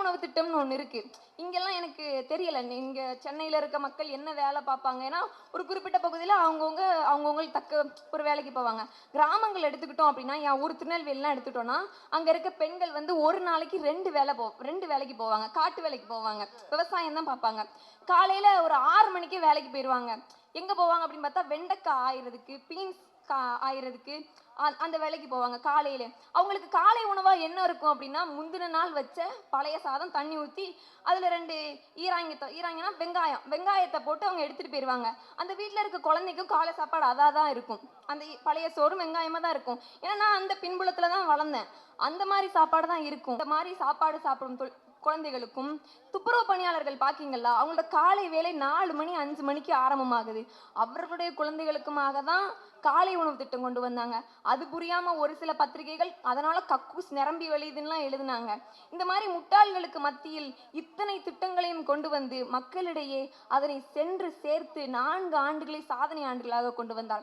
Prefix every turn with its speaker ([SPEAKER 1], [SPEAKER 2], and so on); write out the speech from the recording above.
[SPEAKER 1] உணவு திட்டம்னு ஒன்று இருக்கு. இங்கெல்லாம் எனக்கு தெரியல. இங்க சென்னையில இருக்க மக்கள் என்ன வேலை பார்ப்பாங்க? ஏன்னா ஒரு குறிப்பிட்ட பகுதியில அவங்கவங்களுக்கு தக்க ஒரு வேலைக்கு போவாங்க. கிராமங்கள் எடுத்துக்கிட்டோம் அப்படின்னா, என் ஊர் திருநெல்வேலிலாம் எடுத்துட்டோம்னா, அங்க இருக்க பெண்கள் வந்து ஒரு நாளைக்கு 2 வேலைக்கு போவாங்க. காட்டு வேலைக்கு போவாங்க. விவசாயம் தான் பார்ப்பாங்க. காலையில ஒரு 6 மணிக்கே வேலைக்கு போயிருவாங்க. எங்க போவாங்க அப்படின்னு பார்த்தா, வெண்டைக்காய் ஆயிறதுக்கு, பீன்ஸ் ஆயிறதுக்கு அந்த வேலைக்கு போவாங்க காலையிலே. அவங்களுக்கு காலை உணவா என்ன இருக்கும் அப்படின்னா, முந்தின நாள் வச்ச பழைய சாதம் தண்ணி ஊத்தி, அதுல 2 ஈராய்ங்கன்னா வெங்காயத்த போட்டு அவங்க எடுத்துட்டு போயிருவாங்க. அந்த வீட்ல இருக்க குழந்தைக்கும் காலை சாப்பாடு அதா தான் இருக்கும். அந்த பழைய சோறும் வெங்காயமா தான் இருக்கும். ஏன்னா நான் அந்த பின்புலத்துல தான் வளர்ந்தேன். அந்த மாரி சாப்பாடு தான் இருக்கும். இந்த மாரி சாப்பாடு சாப்பிடும் குழந்தைகளுக்கும் துப்புரவு பணியாளர்கள் பாக்கீங்களா, அவங்களோட காலை வேலை 4 மணி 5 மணிக்கு ஆரம்பமாகுது. அவர்களுடைய குழந்தைகளுக்குமாக தான் காலை உணவு திட்டம் கொண்டு வந்தாங்க. அது புரியாம ஒரு சில பத்திரிகைகள் அதனால கக்கூஸ் நிரம்பி வழியுதுன்னுலாம் எழுதுனாங்க. இந்த மாதிரி முட்டாள்களுக்கு மத்தியில் இத்தனை திட்டங்களையும் கொண்டு வந்து மக்களிடையே அதனை சென்று சேர்த்து 4 ஆண்டுகளை சாதனை ஆண்டுகளாக கொண்டு வந்தார்.